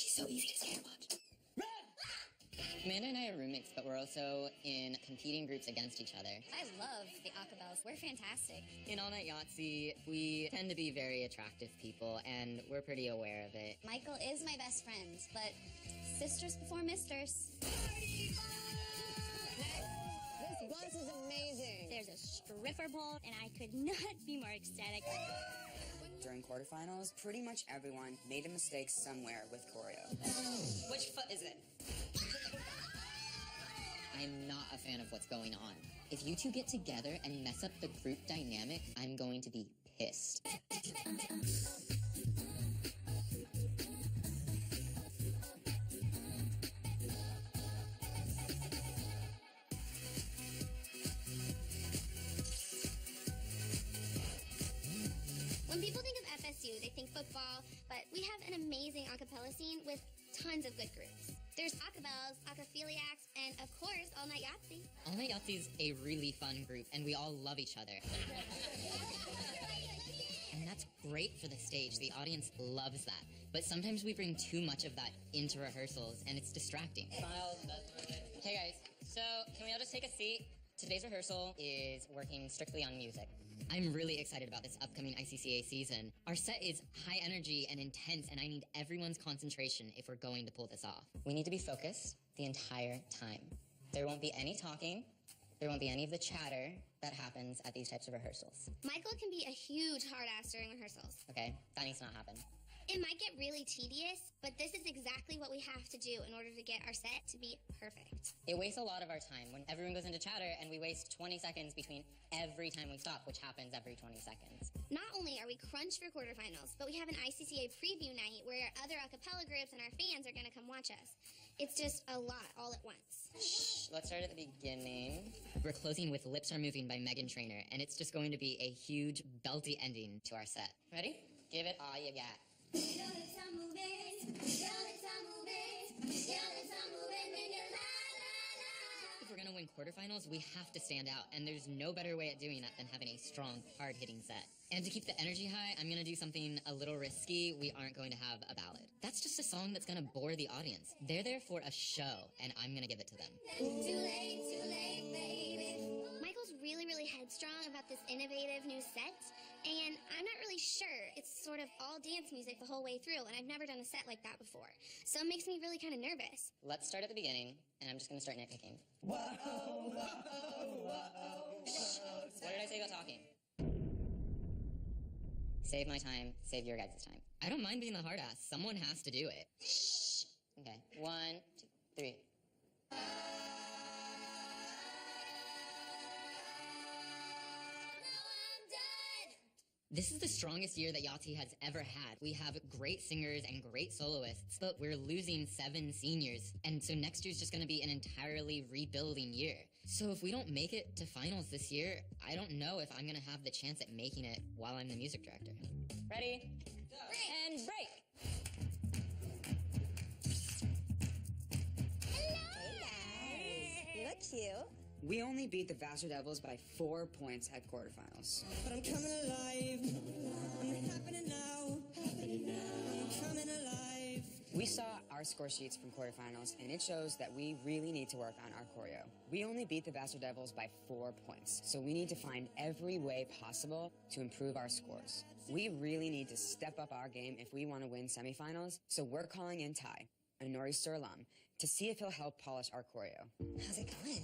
She's so easy to stare and watch. Amanda and I are roommates, but we're also in competing groups against each other. I love the acapellas. We're fantastic. In All Night Yahtzee, we tend to be very attractive people, and we're pretty aware of it. Michael is my best friend, but sisters before misters. This bus is amazing. There's a stripper pole, and I could not be more ecstatic. During quarterfinals, pretty much everyone made a mistake somewhere with choreo. Which foot is it? I'm not a fan of what's going on. If you two get together and mess up the group dynamic, I'm going to be pissed. When people think of FSU, they think football, but we have an amazing a cappella scene with tons of good groups. There's acapellas, acaphiliacs, and of course, All Night Yahtzee. All Night Yahtzee is a really fun group, and we all love each other. And that's great for the stage. The audience loves that. But sometimes we bring too much of that into rehearsals, and it's distracting. Hey guys, so can we all just take a seat? Today's rehearsal is working strictly on music. I'm really excited about this upcoming ICCA season. Our set is high energy and intense, and I need everyone's concentration if we're going to pull this off. We need to be focused the entire time. There won't be any talking. There won't be any of the chatter that happens at these types of rehearsals. Michael can be a huge hard ass during rehearsals. Okay, that needs to not happen. It might get really tedious, but this is exactly what we have to do in order to get our set to be perfect. It wastes a lot of our time when everyone goes into chatter and we waste 20 seconds between every time we stop, which happens every 20 seconds. Not only are we crunched for quarterfinals, but we have an ICCA preview night where other a cappella groups and our fans are going to come watch us. It's just a lot all at once. Shh, let's start at the beginning. We're closing with Lips Are Moving by Meghan Trainor, and it's just going to be a huge, belty ending to our set. Ready? Give it all you got. If we're gonna win quarterfinals, we have to stand out, and there's no better way at doing that than having a strong, hard-hitting set. And to keep the energy high, I'm gonna do something a little risky. We aren't going to have a ballad. That's just a song that's gonna bore the audience. They're there for a show, and I'm gonna give it to them. Too late, baby. Michael's really headstrong about this innovative new set, and I'm not really sure. It's sort of all dance music the whole way through, and I've never done a set like that before. So it makes me really kind of nervous. Let's start at the beginning, and I'm just gonna start nitpicking. Whoa, whoa, whoa, whoa. What did I say about talking? Save my time, save your guys' time. I don't mind being the hard ass. Someone has to do it. Shh. Okay, 1, 2, 3. This is the strongest year that Yahtzee has ever had. We have great singers and great soloists, but we're losing 7 seniors. And so next year's just gonna be an entirely rebuilding year. So if we don't make it to finals this year, I don't know if I'm gonna have the chance at making it while I'm the music director. Ready? Break. And break! Hey guys, you look cute. We only beat the Vassar Devils by 4 points at quarterfinals. But I'm coming alive. I'm happening now. I'm coming alive. We saw our score sheets from quarterfinals, and it shows that we really need to work on our choreo. We only beat the Vassar Devils by 4 points, so we need to find every way possible to improve our scores. We really need to step up our game if we want to win semifinals, so we're calling in Ty, a Nor'easter alum, to see if he'll help polish our choreo. How's it going?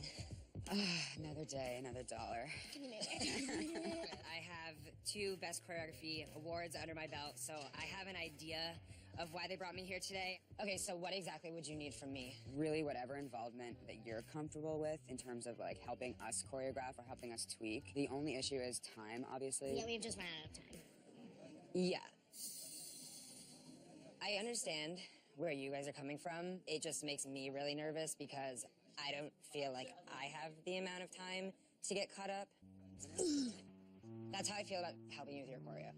Another day, another dollar. I have 2 Best Choreography awards under my belt, so I have an idea of why they brought me here today. Okay, so what exactly would you need from me? Really whatever involvement that you're comfortable with in terms of like helping us choreograph or helping us tweak. The only issue is time, obviously. Yeah, we've just run out of time. Yeah. I understand where you guys are coming from. It just makes me really nervous because I don't feel like I have the amount of time to get caught up. That's how I feel about helping you with your choreo.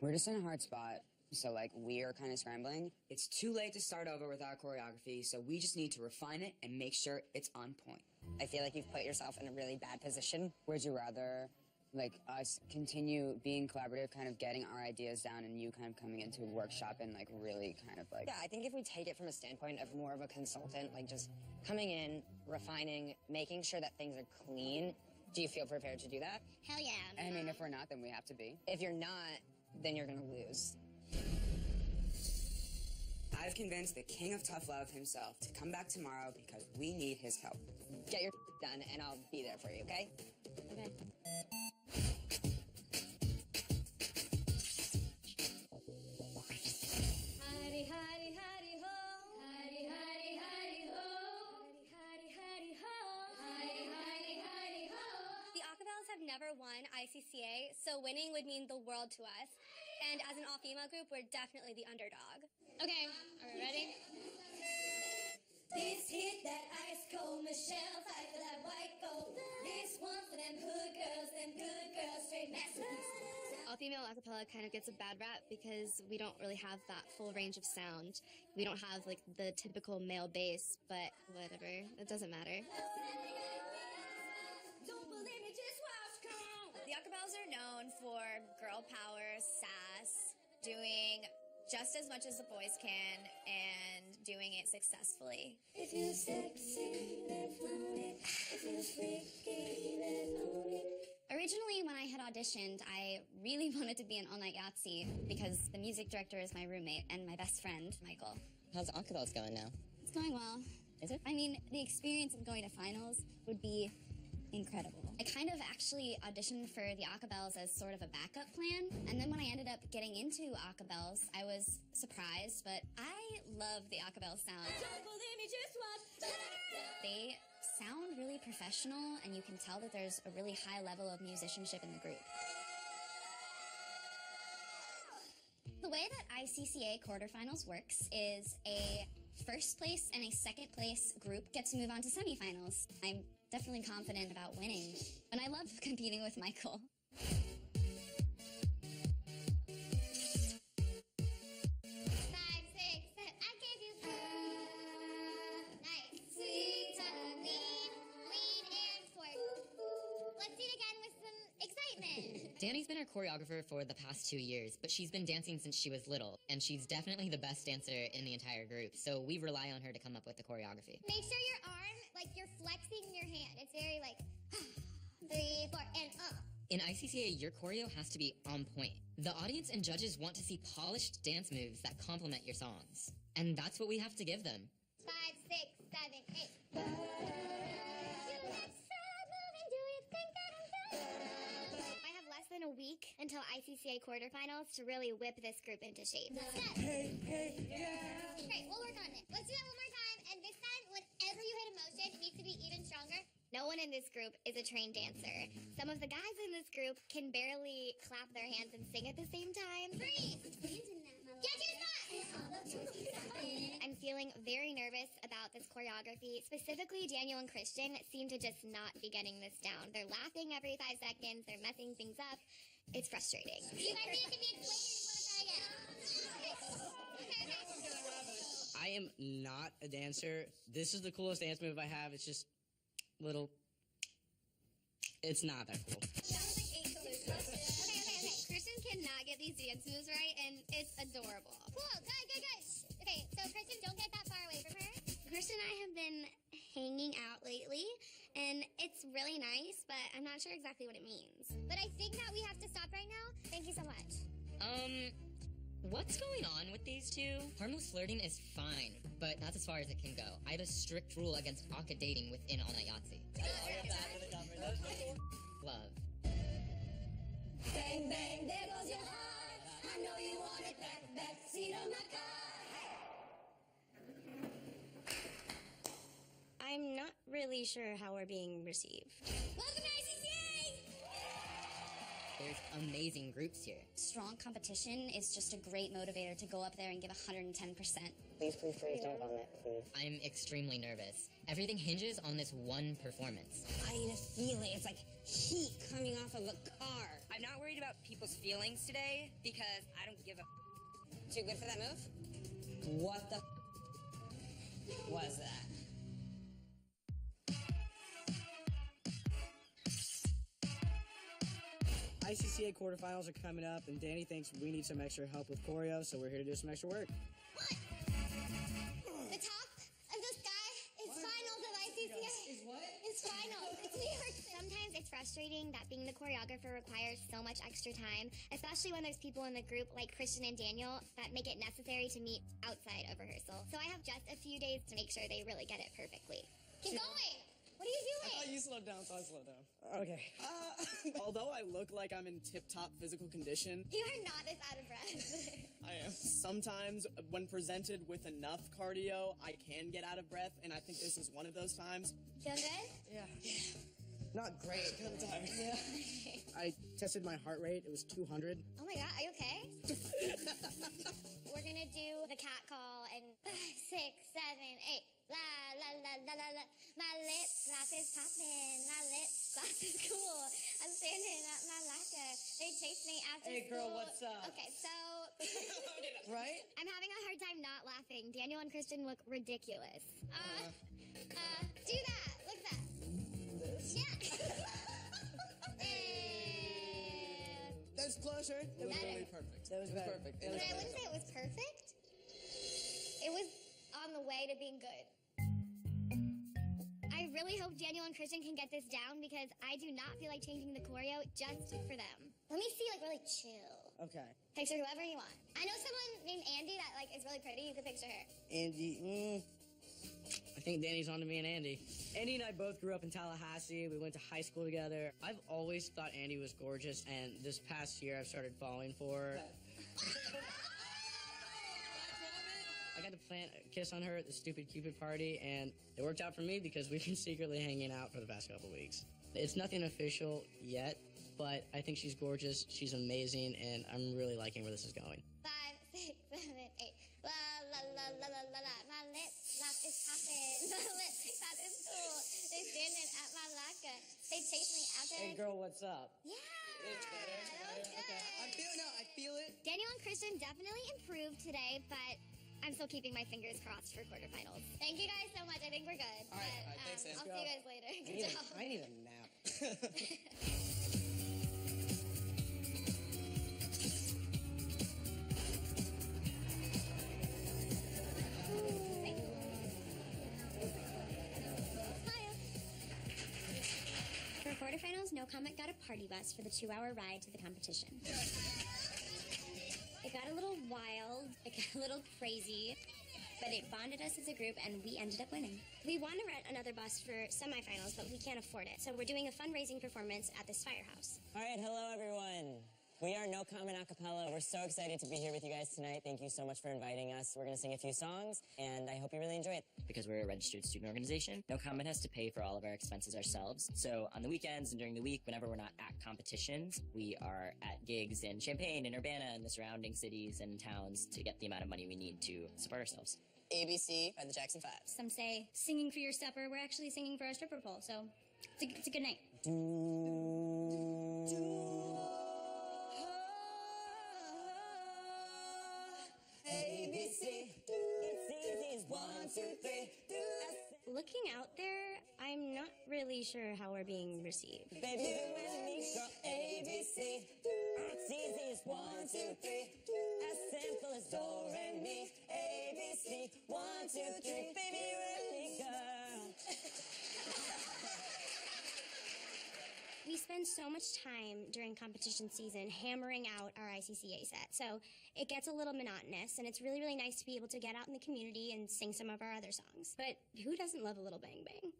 We're just in a hard spot, so like we are kind of scrambling. It's too late to start over with our choreography, so we just need to refine it and make sure it's on point. I feel like you've put yourself in a really bad position. Would you rather like us continue being collaborative, kind of getting our ideas down, and you kind of coming into a workshop and like really kind of like... Yeah, I think if we take it from a standpoint of more of a consultant, like just coming in, refining, making sure that things are clean, do you feel prepared to do that? Hell yeah. I mean, if we're not, then we have to be. If you're not, then you're gonna lose. I've convinced the king of tough love himself to come back tomorrow because we need his help. Get your done, and I'll be there for you, okay? Okay. Hidey, hidey, hidey ho. Hidey, hidey, hidey ho. Hidey, hidey, hidey ho. Hidey, hidey, hidey ho. The Acapellas have never won ICCA, so winning would mean the world to us. And as an all-female group, we're definitely the underdog. Okay, are we ready? This hit that ice cold, Michelle, fight for that white gold. This one for them hood girls, straight masterpieces. All-female acapella kind of gets a bad rap because we don't really have that full range of sound. We don't have like the typical male bass, but whatever, it doesn't matter. Don't believe me, just watch, come on. The acapellas are known for girl power, sass, doing just as much as the boys can, and doing it successfully. If you're sexy, then own it. If you're freaky, then own it. Originally, when I had auditioned, I really wanted to be an all-night Yahtzee because the music director is my roommate and my best friend, Michael. How's Acapellas going now? It's going well. Is it? I mean, the experience of going to finals would be incredible. I kind of actually auditioned for the Acapellas as sort of a backup plan, and then when I ended up getting into Acapellas, I was surprised, but I love the Acapella sound. Don't believe me, just watch. They sound really professional, and you can tell that there's a really high level of musicianship in the group. The way that ICCA quarterfinals works is a first place and a second place group get to move on to semifinals. I'm definitely confident about winning, and I love competing with Michael. 5, 6, 7. I gave you nice, sweet, lean, and twerk. Let's do it again with some excitement. Danny's been our choreographer for the past 2 years, but she's been dancing since she was little, and she's definitely the best dancer in the entire group, so we rely on her to come up with the choreography. Make sure your arm, like you're flexing your hand. It's very like 3, 4, and up. In ICCA, your choreo has to be on point. The audience and judges want to see polished dance moves that complement your songs, and that's what we have to give them. 5, 6, 7, 8. Do that sad moving, do you think that I'm done? I have less than a week until ICCA quarterfinals to really whip this group into shape. Hey, yeah. Great, we'll work on it. Let's do that one more time, and this time, whenever you hit a motion, it needs to be even stronger. No one in this group is a trained dancer. Some of the guys in this group can barely clap their hands and sing at the same time. Freeze! Get your spot! I'm feeling very nervous about this choreography. Specifically, Daniel and Christian seem to just not be getting this down. They're laughing every 5 seconds. They're messing things up. It's frustrating. You guys need to be explained. I just want to try again. Okay. I am not a dancer. This is the coolest dance move I have. It's just little. It's not that cool. That was like 8 solutions. Okay. Christian cannot get these dance moves right, and it's adorable. Cool, good. Okay, so Christian, don't get that far away from her. Christian and I have been hanging out lately, and it's really nice, but I'm not sure exactly what it means. But I think that we have to stop right now. Thank you so much. What's going on with these two? Harmless flirting is fine, but that's as far as it can go. I have a strict rule against aka dating within All Night Yahtzee. Love. Bang, bang, there goes your heart. I know you want it back seat of my car. I'm not really sure how we're being received. Welcome to ICCA! There's amazing groups here. Strong competition is just a great motivator to go up there and give 110%. Please, don't vomit, please. I'm extremely nervous. Everything hinges on this one performance. I need a feeling. It's like heat coming off of a car. I'm not worried about people's feelings today because I don't give a... Too good for that move? What the was that? ICCA quarterfinals are coming up, and Danny thinks we need some extra help with choreo, so we're here to do some extra work. The top of the sky is finals of ICCA. Is what? It's finals. It's New York. Sometimes it's frustrating that being the choreographer requires so much extra time, especially when there's people in the group like Christian and Daniel that make it necessary to meet outside of rehearsal. So I have just a few days to make sure they really get it perfectly. Keep going. What are you I doing? thought you slowed down, so I slowed down. Okay. Although I look like I'm in tip-top physical condition, You are not as out of breath. I am. Sometimes, when presented with enough cardio, I can get out of breath, and I think this is one of those times. Feeling good? Yeah. Not great. Kind of tired. I tested my heart rate. It was 200. Oh my god, are you okay? We're gonna do the cat call in 5, 6, 7, 8. La la la la la la. My lip gloss is popping. My lip gloss is cool. I'm standing at my locker. They chase me after Hey, girl, school. what's up? Okay, so Right? I'm having a hard time not laughing. Daniel and Kristen look ridiculous. Do that. Look at that. Yeah. And That's closer. It was Better. really perfect. That was better. perfect. but I wouldn't say it was perfect. It was on the way to being good. I really hope Daniel and Christian can get this down because I do not feel like changing the choreo just for them. Let me see, like, really chill. Okay. Picture whoever you want. I know someone named Andy that, like, is really pretty. You could picture her. Andy. I think Danny's on to me and Andy. Andy and I both grew up in Tallahassee. We went to high school together. I've always thought Andy was gorgeous, and this past year I've started falling for her. I got to plant a kiss on her at the Stupid Cupid party, and it worked out for me because we've been secretly hanging out for the past couple weeks. It's nothing official yet, but I think she's gorgeous, she's amazing, and I'm really liking where this is going. 5, 6, 7, 8. La la la la la la la. My lip gloss is popping. My lip gloss is cool. They standing at my locker. They chase me after. Hey girl, what's up? Yeah. That was good. I feel it. Daniel and Christian definitely improved today, but I'm still keeping my fingers crossed for quarterfinals. Thank you guys so much. I think we're good. All right, thanks, Sam. I'll see you guys later. Good job. I need a nap. Hiya. For quarterfinals, No Comment got a party bus for the 2-hour ride to the competition. It got a little wild, it got a little crazy, but it bonded us as a group and we ended up winning. We want to rent another bus for semifinals, but we can't afford it. So we're doing a fundraising performance at this firehouse. All right, hello everyone. We are No Comment Acapella. We're so excited to be here with you guys tonight. Thank you so much for inviting us. We're going to sing a few songs, and I hope you really enjoy it. Because we're a registered student organization, No Comment has to pay for all of our expenses ourselves. So on the weekends and during the week, whenever we're not at competitions, we are at gigs in Champaign and Urbana and the surrounding cities and towns to get the amount of money we need to support ourselves. ABC by the Jackson 5. Some say singing for your supper. We're actually singing for our stripper pole, so it's a good night. ABC, it's easy as 1, 2, 3. Looking out there, I'm not really sure how we're being received. Baby, do with me, girl. ABC, it's easy as 1, 2, 3. As simple as do, re, mi. ABC, 1, 2, 3. Baby, you with me, girl. We spend so much time during competition season hammering out our ICCA set, so it gets a little monotonous, and it's really, really nice to be able to get out in the community and sing some of our other songs. But who doesn't love a little bang bang?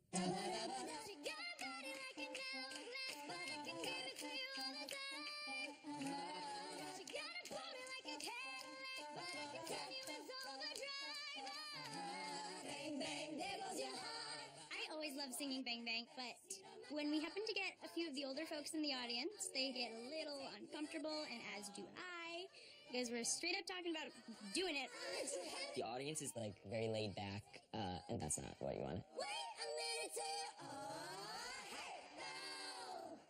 I always love singing Bang Bang, but when we happen to get a few of the older folks in the audience, they get a little uncomfortable, and as do I, because we're straight up talking about doing it. The audience is like very laid back, and that's not what you want. Wait a minute till hey now.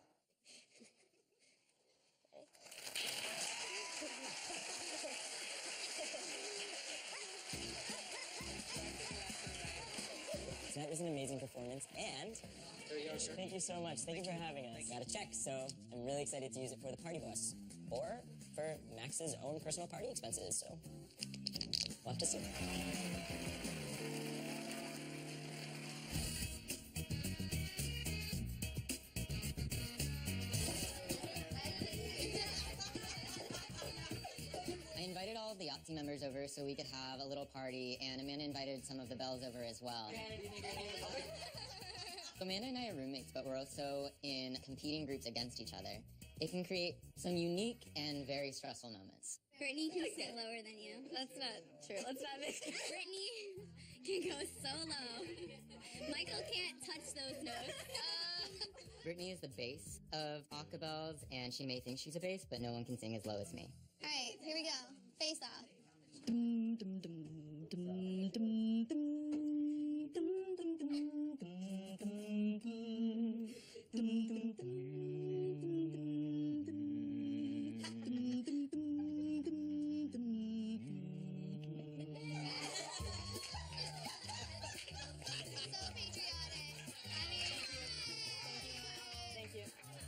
So that was an amazing performance, and There you go, sir. Thank you so much. Thank you for having us. Got a check, so I'm really excited to use it for the party bus. Or for Max's own personal party expenses, so we'll have to see. I invited all of the Yahtzee members over so we could have a little party, and Amanda invited some of the Bells over as well. Amanda and I are roommates, but we're also in competing groups against each other. It can create some unique and very stressful moments. Brittany can sit lower than you. That's not true. Let's not mix it. Brittany can go so low. Michael can't touch those notes. Brittany is the bass of Acapellas, and she may think she's a bass, but no one can sing as low as me. All right, here we go. Face off.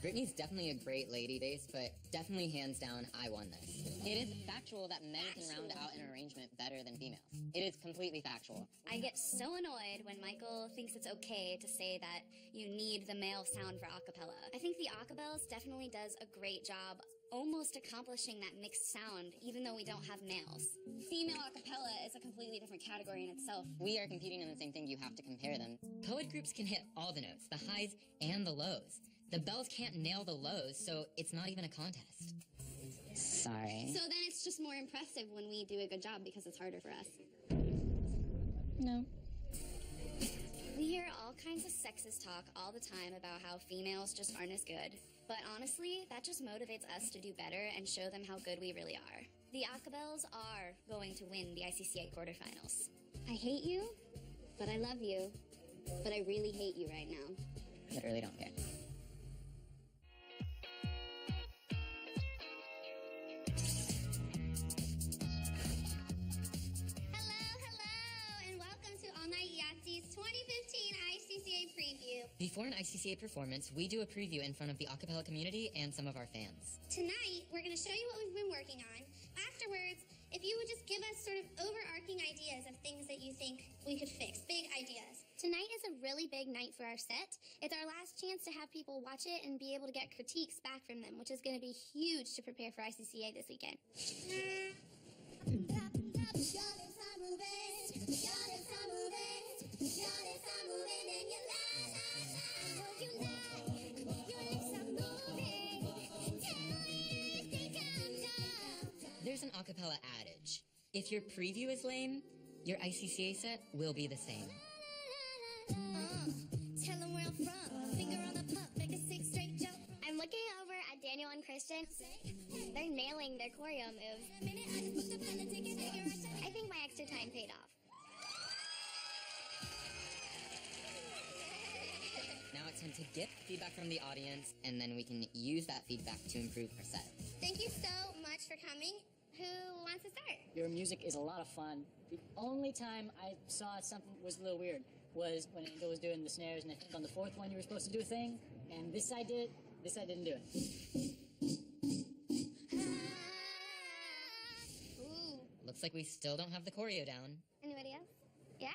Brittany's definitely a great lady bass, but definitely hands down, I won this. It is factual that men can round out an arrangement better than females. It is completely factual. I get so annoyed when Michael thinks it's okay to say that you need the male sound for acapella. I think the Acapellas definitely does a great job almost accomplishing that mixed sound, even though we don't have males. Female acapella is a completely different category in itself. We are competing in the same thing, you have to compare them. Co-ed groups can hit all the notes, the highs and the lows. The Bells can't nail the lows, so it's not even a contest. Sorry. So then it's just more impressive when we do a good job because it's harder for us. No. We hear all kinds of sexist talk all the time about how females just aren't as good. But honestly, that just motivates us to do better and show them how good we really are. The Acapellas are going to win the ICCA quarterfinals. I hate you, but I love you. But I really hate you right now. Literally don't care. Before an ICCA performance, we do a preview in front of the acapella community and some of our fans. Tonight, we're going to show you what we've been working on. Afterwards, if you would just give us sort of overarching ideas of things that you think we could fix, big ideas. Tonight is a really big night for our set. It's our last chance to have people watch it and be able to get critiques back from them, which is going to be huge to prepare for ICCA this weekend. There's an acapella adage. If your preview is lame, your ICCA set will be the same. Tell them where I'm from. Finger on the pump, make a 6 straight jump. I'm looking over at Daniel and Christian. They're nailing their choreo moves. I think my extra time paid off. Now it's time to get feedback from the audience, and then we can use that feedback to improve our set. Thank you so much for coming. Who wants to start? Your music is a lot of fun. The only time I saw something was a little weird was when Angel was doing the snares, and I think on the fourth one you were supposed to do a thing, and this side did, this side didn't do it. Ooh. Looks like we still don't have the choreo down. Anybody else? Yeah.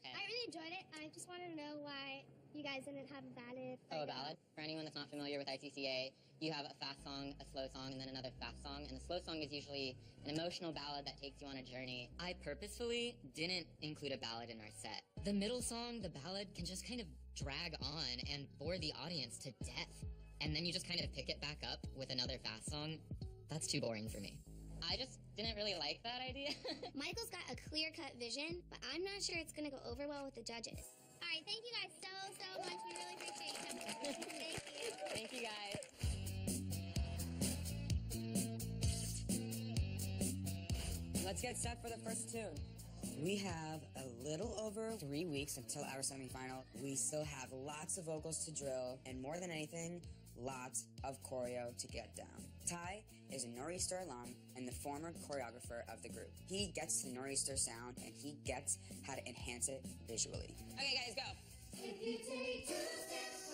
Okay. I really enjoyed it. I just wanted to know why you guys didn't have a ballad. Oh, a ballad? For anyone that's not familiar with ICCA, you have a fast song, a slow song, and then another fast song. And the slow song is usually an emotional ballad that takes you on a journey. I purposefully didn't include a ballad in our set. The middle song, the ballad, can just kind of drag on and bore the audience to death. And then you just kind of pick it back up with another fast song. That's too boring for me. I just didn't really like that idea. Michael's got a clear-cut vision, but I'm not sure it's going to go over well with the judges. All right, thank you guys so much. We really appreciate you coming. Thank you. Thank you, guys. Let's get set for the first tune. We have a little over 3 weeks until our semifinal. We still have lots of vocals to drill, and more than anything, lots of choreo to get down. Ty is a Nor'easter alum and the former choreographer of the group. He gets the Nor'easter sound, and he gets how to enhance it visually. Okay, guys, go. If you take 2 steps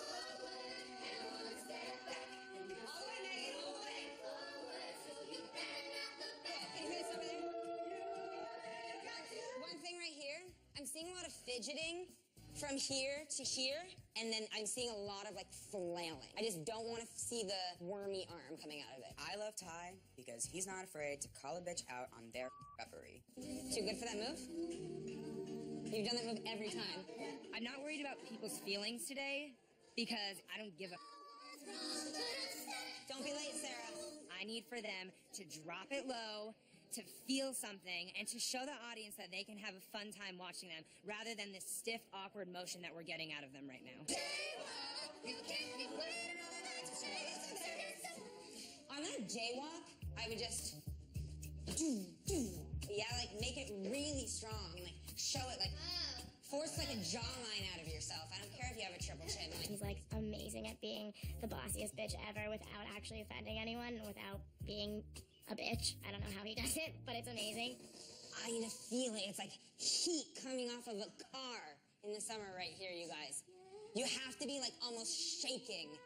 I'm seeing a lot of fidgeting from here to here, and then I'm seeing a lot of like flailing. I just don't want to see the wormy arm coming out of it. I love Ty because he's not afraid to call a bitch out on their referee. Too good for that move? You've done that move every time. I'm not worried about people's feelings today because I don't give a. Don't be late, Sarah. I need for them to drop it low, to feel something, and to show the audience that they can have a fun time watching them rather than this stiff, awkward motion that we're getting out of them right now. On that jaywalk, I would just yeah, like make it really strong and like show it, like force like a jawline out of yourself. I don't care if you have a triple chin. He's like amazing at being the bossiest bitch ever without actually offending anyone, without being a bitch. I don't know how he does it, but it's amazing. I can feel it. It's like heat coming off of a car in the summer right here, you guys. You have to be like almost shaking.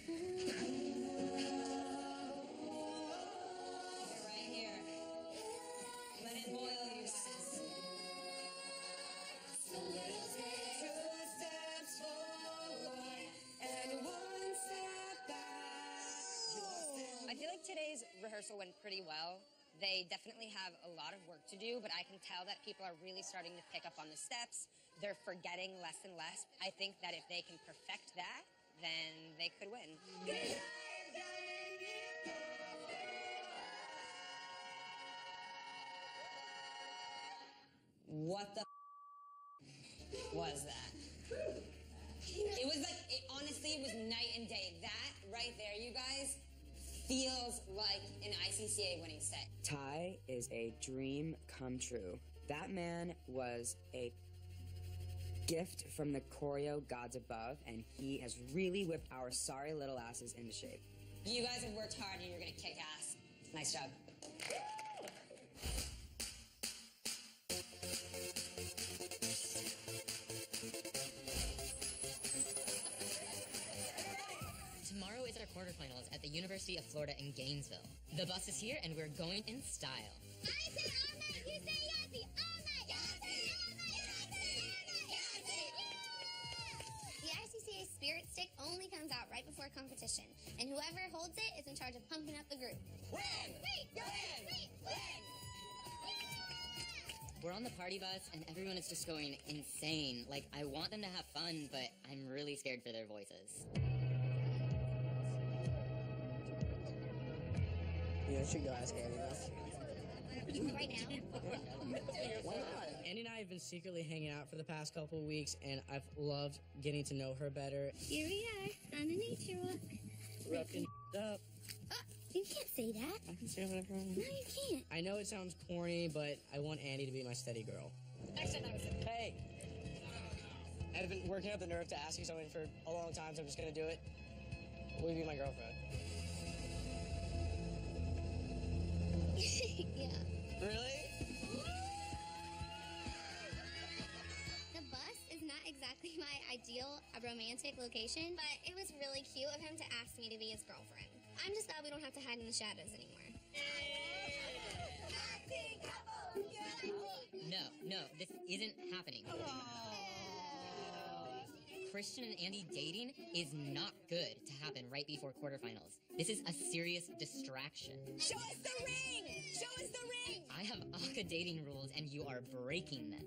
You're right here. Let it boil, you guys. Two steps forward and one step back. I feel like today's rehearsal went pretty well. They definitely have a lot of work to do, but I can tell that people are really starting to pick up on the steps. They're forgetting less and less. I think that if they can perfect that, then they could win. What the was that? It was like, honestly, it was night and day. That right there, you guys, feels like an ICCA winning set. Ty is a dream come true. That man was a gift from the choreo gods above, and he has really whipped our sorry little asses into shape. You guys have worked hard and you're gonna kick ass. Nice job. Tomorrow is our quarterfinals at the University of Florida in Gainesville. The bus is here and we're going in style. I said all night, you say Yahtzee, all night, Yahtzee, all night, Yahtzee, Yahtzee. The ICCA Spirit Stick only comes out right before competition, and whoever holds it is in charge of pumping up the group. Win! We're on the party bus and everyone is just going insane. Like, I want them to have fun, but I'm really scared for their voices. You should go ask Andy though. Right now? Why not? Andy and I have been secretly hanging out for the past couple of weeks, and I've loved getting to know her better. Here we are, on a nature walk. Roughing up. You can't say that. I can say whatever I want. No, you can't. I know it sounds corny, but I want Andy to be my steady girl. Hey! I've been working up the nerve to ask you something for a long time, so I'm just gonna do it. Will you be my girlfriend? Yeah. Really? The bus is not exactly my ideal romantic location, but it was really cute of him to ask me to be his girlfriend. I'm just glad we don't have to hide in the shadows anymore. No, this isn't happening. Christian and Andy dating is not good to happen right before quarterfinals. This is a serious distraction. Show us the ring! Show us the ring! I have AKA dating rules and you are breaking them.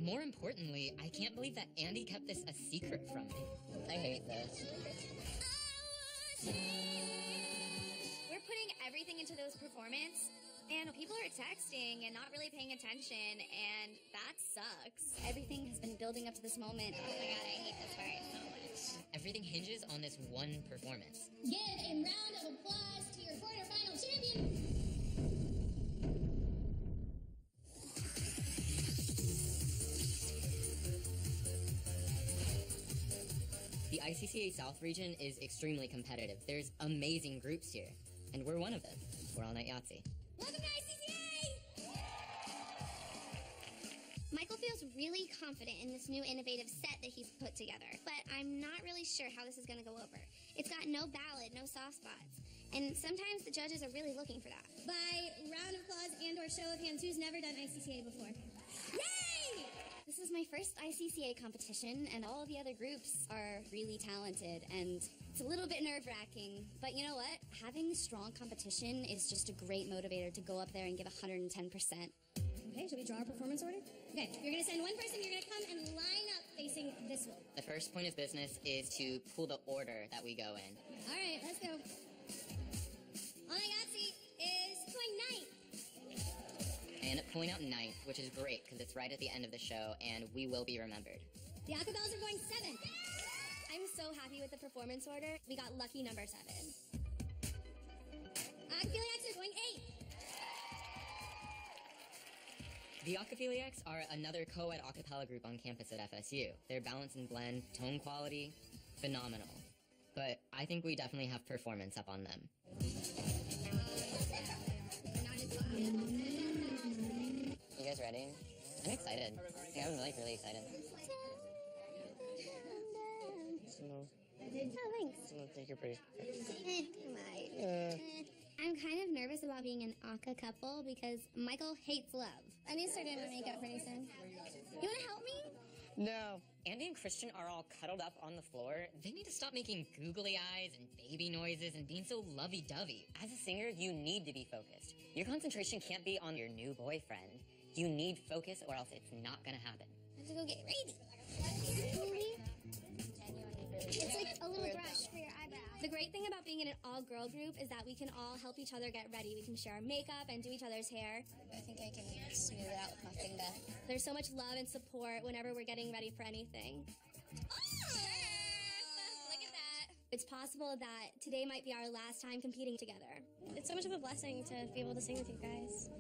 More importantly, I can't believe that Andy kept this a secret from me. I hate this. We're putting everything into those performances, and people are texting and not really paying attention, and that sucks. Everything has been building up to this moment. Oh my god, I hate this part so much. Everything hinges on this one performance. Give a round of applause to your quarterfinal champion. The ICCA South region is extremely competitive. There's amazing groups here, and we're one of them. We're All Night Yahtzee. Welcome to ICCA! Michael feels really confident in this new innovative set that he's put together, but I'm not really sure how this is going to go over. It's got no ballad, no soft spots. And sometimes the judges are really looking for that. By round of applause and or show of hands, who's never done ICCA before? Yay! This is my first ICCA competition, and all of the other groups are really talented, and it's a little bit nerve-wracking. But you know what? Having strong competition is just a great motivator to go up there and give 110%. Okay, should we draw our performance order? Okay, you're gonna send one person, you're gonna come and line up facing this way. The first point of business is to pull the order that we go in. All right, let's go. Onagasi is going ninth. And point out ninth, which is great because it's right at the end of the show and we will be remembered. The Acapellas are going seventh. I'm so happy with the performance order. We got lucky number 7. Acapeliacs are going eighth. The Acapeliacs are another co-ed a cappella group on campus at FSU. Their balance and blend, tone quality, phenomenal. But I think we definitely have performance up on them. You guys ready? I'm excited. Yeah, I'm really excited. No. Oh, thanks. I don't think you're pretty. I'm kind of nervous about being an aka couple because Michael hates love. I need to start doing my makeup pretty soon. You wanna help me? No. Andy and Christian are all cuddled up on the floor. They need to stop making googly eyes and baby noises and being so lovey-dovey. As a singer, you need to be focused. Your concentration can't be on your new boyfriend. You need focus or else it's not gonna happen. I have to go get ready. It's like a little brush for your eyebrow. The great thing about being in an all-girl group is that we can all help each other get ready. We can share our makeup and do each other's hair. I think I can smooth it out with my finger. There's so much love and support whenever we're getting ready for anything. Look at that. It's possible that today might be our last time competing together. It's so much of a blessing to be able to sing with you guys.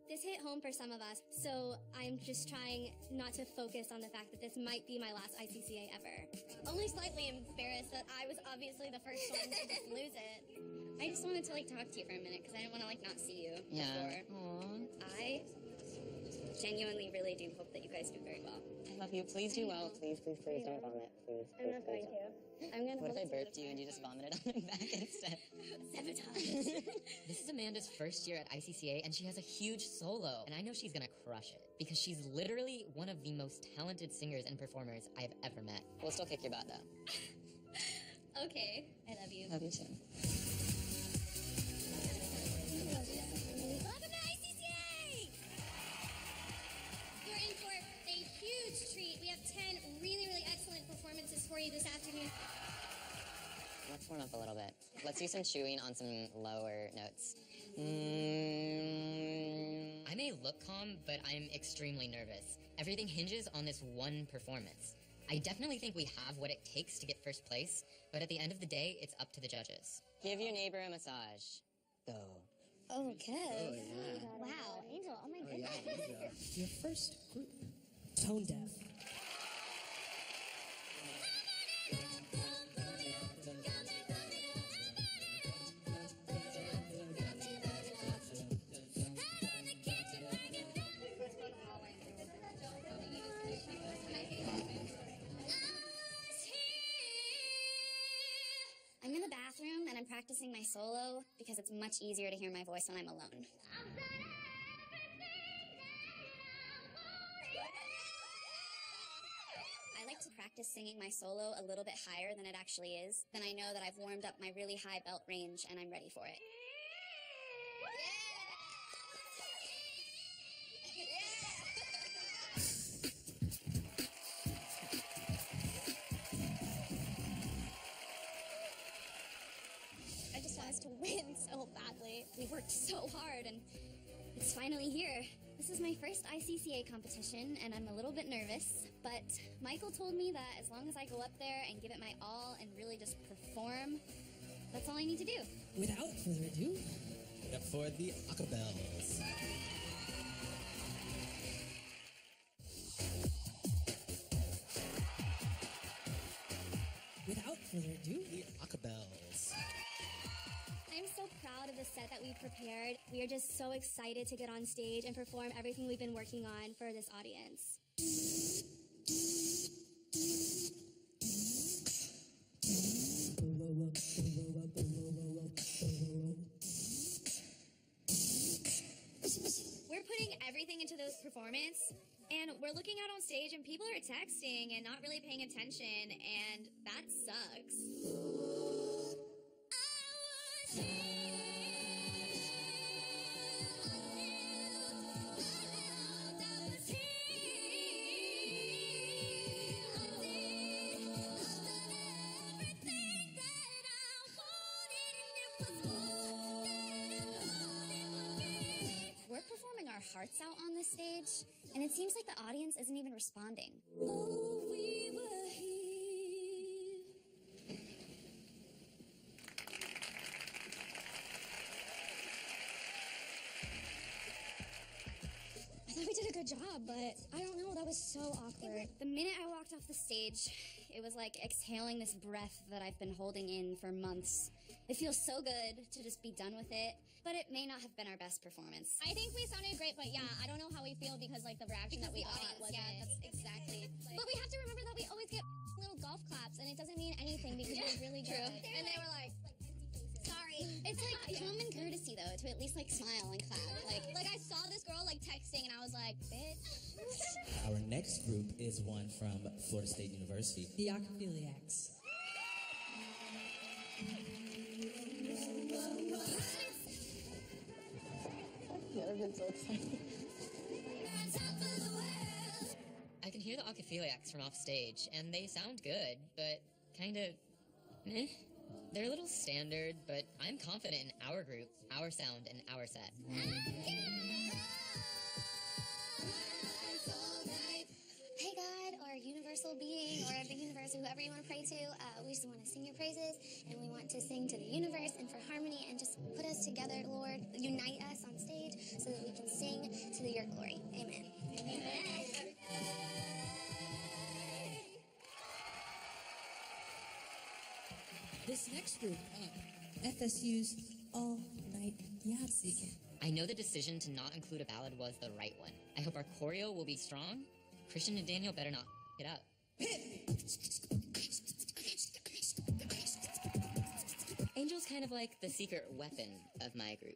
This hit home for some of us, so I'm just trying not to focus on the fact that this might be my last ICCA ever. Only slightly embarrassed that I was obviously the first one to just lose it. I just wanted to talk to you for a minute because I didn't want to not see you before. Aww. I genuinely really do hope that you guys do very well. I love you. Please do well. Please don't vomit. Please. I'm not going to. I'm gonna. What if I burped you and you just vomited on my back instead? Sabotage. This is Amanda's first year at ICCA, and she has a huge solo. And I know she's gonna crush it because she's literally one of the most talented singers and performers I've ever met. We'll still kick your butt though. Okay. I love you. Love you too. Welcome to ICCA! You're in for a huge treat. We have 10 really excellent performances for you this afternoon. Let's warm up a little bit. Let's do some chewing on some lower notes. I may look calm, but I'm extremely nervous. Everything hinges on this one performance. I definitely think we have what it takes to get first place, but at the end of the day, it's up to the judges. Give your neighbor a massage. Go. Okay. Oh, yeah. Wow, Angel. Oh my goodness. Your first group. Tone deaf. I'm in the bathroom and I'm practicing my solo because it's much easier to hear my voice when I'm alone. I like to practice singing my solo a little bit higher than it actually is. Then I know that I've warmed up my really high belt range and I'm ready for it. I just want us to win so badly. We worked so hard and it's finally here. This is my first ICCA competition and I'm a little bit nervous, but Michael told me that as long as I go up there and give it my all and really just perform, that's all I need to do. Without further ado, up for the Acapellas. Without further ado, the Acapellas. I'm so proud of the set that we prepared. We are just so excited to get on stage and perform everything we've been working on for this audience. performance, and we're looking out on stage and people are texting and not really paying attention, and that sucks. We're performing our hearts out on this stage, and it seems like the audience isn't even responding. I thought we did a good job, but I don't know, that was so awkward. The minute I walked off the stage, it was like exhaling this breath that I've been holding in for months. It feels so good to just be done with it, but it may not have been our best performance. I think we sounded great, but yeah, I don't know how we feel because like the reaction that we got wasn't. Yeah, that's exactly. But we have to remember that we always get little golf claps, and it doesn't mean anything because we're really good. And they were like, sorry. It's like common courtesy though to at least like smile and clap. Like I saw this girl like texting, and I was like, bitch. Our next group is one from Florida State University. The Acophiliacs. Never been so excited. I can hear the Acophiliacs from off stage, and they sound good, but kind of eh. They're a little standard, but I'm confident in our group, our sound, and our set. Hey God, or universal being, or the universe, whoever you want to pray to, we just want to sing your praises, and we want to sing to the universe and for harmony, and just put us together, Lord. Unite us on stage so that we can sing to your glory. Amen. Amen. This next group up, FSU's All Night Yahtzee. I know the decision to not include a ballad was the right one. I hope our choreo will be strong. Christian and Daniel better not it up. Angel's kind of like the secret weapon of my group.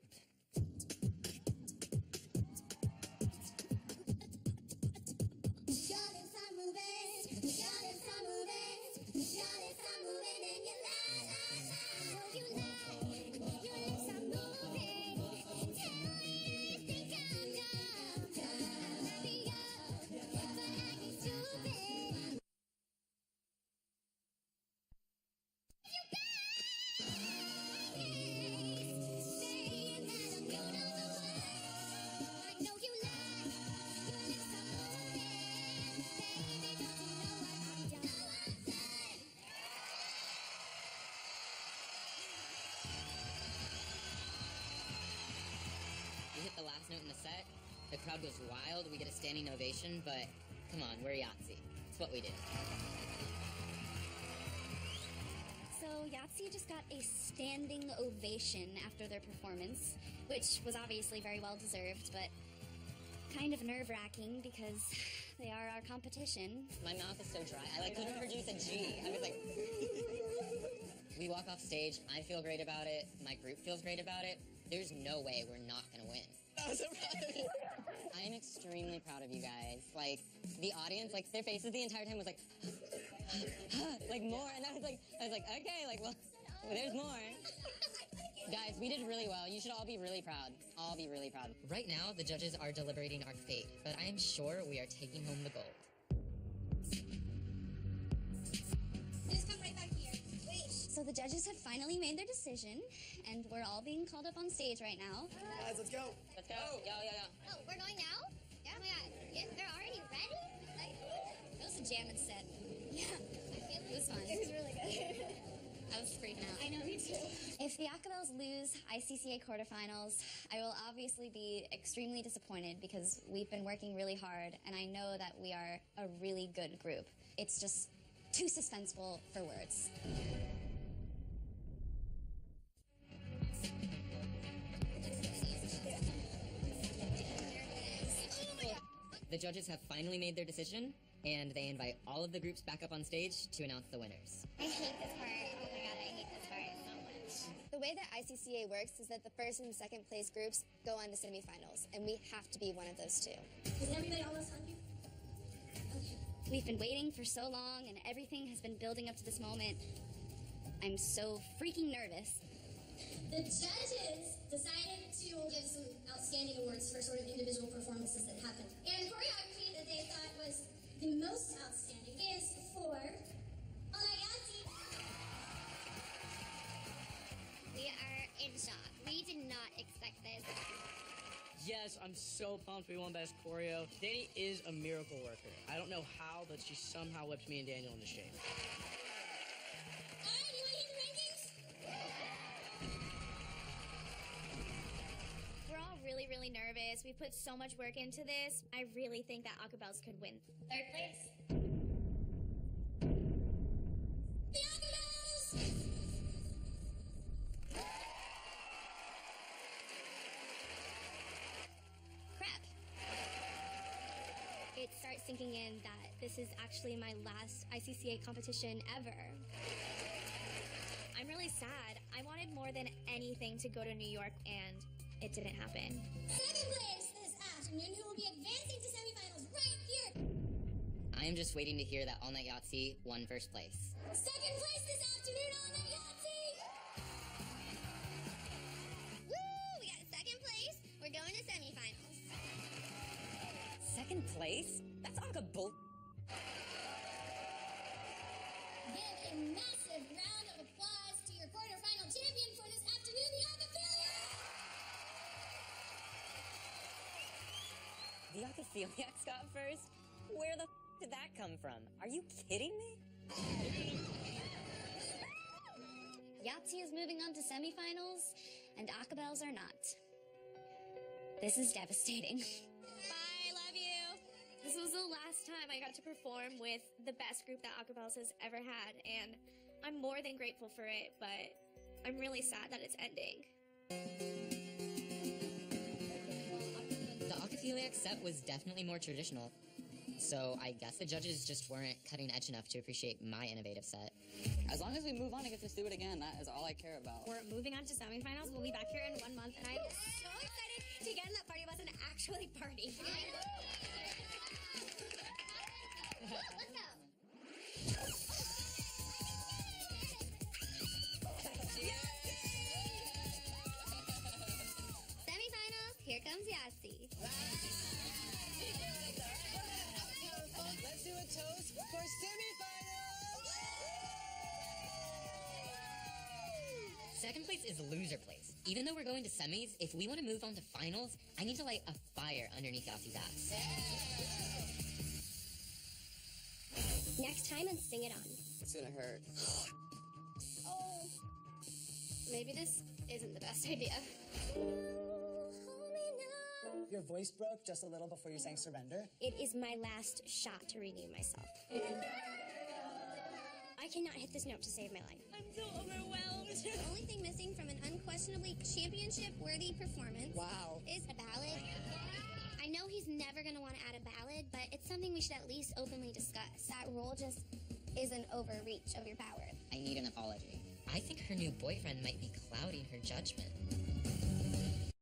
The last note in the set, the crowd goes wild, we get a standing ovation, but come on, we're Yahtzee. It's what we do. So Yahtzee just got a standing ovation after their performance, which was obviously very well deserved, but kind of nerve-wracking because they are our competition. My mouth is so dry, I couldn't produce a G. I was like... We walk off stage, I feel great about it, my group feels great about it. There's no way we're not gonna win. I'm so proud of you. I'm extremely proud of you guys. Like, the audience, like, their faces the entire time was like, like, more. And I was like, okay, like, well, there's more. Guys, we did really well. You should all be really proud. All be really proud. Right now, the judges are deliberating our fate, but I am sure we are taking home the gold. Just come right back here. Wait. So the judges have finally made their decision, and we're all being called up on stage right now. Guys, let's go. Let's go. Yo. Oh, we're going now? Yeah. Oh my God. Yeah, they're already ready? Like, it was a jamming set. Yeah. It was fun. It was really good. I was freaking out. I know, me too. If the Acapels lose ICCA quarterfinals, I will obviously be extremely disappointed because we've been working really hard, and I know that we are a really good group. It's just too suspenseful for words. The judges have finally made their decision, and they invite all of the groups back up on stage to announce the winners. I hate this part. Oh my God, I hate this part so much. The way that ICCA works is that the first and second place groups go on to semifinals, and we have to be one of those two. Is everybody almost hungry? Okay. We've been waiting for so long, and everything has been building up to this moment. I'm so freaking nervous. The judges decided to give some outstanding awards for sort of individual performances that happened. And choreography that they thought was the most outstanding is for Olayasi. We are in shock. We did not expect this. Yes, I'm so pumped we won Best Choreo. Danny is a miracle worker. I don't know how, but she somehow whipped me and Daniel into shape. Alright, you want to hear the rankings? We're all really, really nervous. We put so much work into this. I really think that Acapels could win. Third place. The Acapels! Crap. It starts sinking in that this is actually my last ICCA competition ever. I'm really sad. I wanted more than anything to go to New York, and it didn't happen. Second place this afternoon, who will be advancing to semifinals right here. I am just waiting to hear that All Night Yahtzee won first place. Second place this afternoon, All Night Yahtzee. Woo! We got second place. We're going to semifinals. Second place? That's Aka bull. Give a massive round of applause to your quarterfinal champion for this afternoon, the Acaphiliacs. The Acaphiliacs got first? Where the did that come from? Are you kidding me? Yahtzee is moving on to semifinals, and Acapels are not. This is devastating. Bye, love you. This was the last time I got to perform with the best group that Acapels has ever had, and I'm more than grateful for it, but I'm really sad that it's ending. The Acaphiliac set was definitely more traditional, so I guess the judges just weren't cutting edge enough to appreciate my innovative set. As long as we move on and get to do it again, that is all I care about. We're moving on to semifinals. We'll be back here in 1 month, and I'm So excited to get in that party bus and actually party. Let's go. Semifinals, here comes Yahtzee. Let's do a toast for semifinals! Second place is loser place. Even though we're going to semis, if we want to move on to finals, I need to light a fire underneath Yahtzee's ass. Next time and sing it on. It's gonna hurt. Oh. Maybe this isn't the best idea. Your voice broke just a little before you sang Surrender. It is my last shot to redeem myself. I cannot hit this note to save my life. I'm so overwhelmed. The only thing missing from an unquestionably championship-worthy performance is a ballad. I know he's never going to want to add a ballad, but it's something we should at least openly discuss. That role just is an overreach of your power. I need an apology. I think her new boyfriend might be clouding her judgment.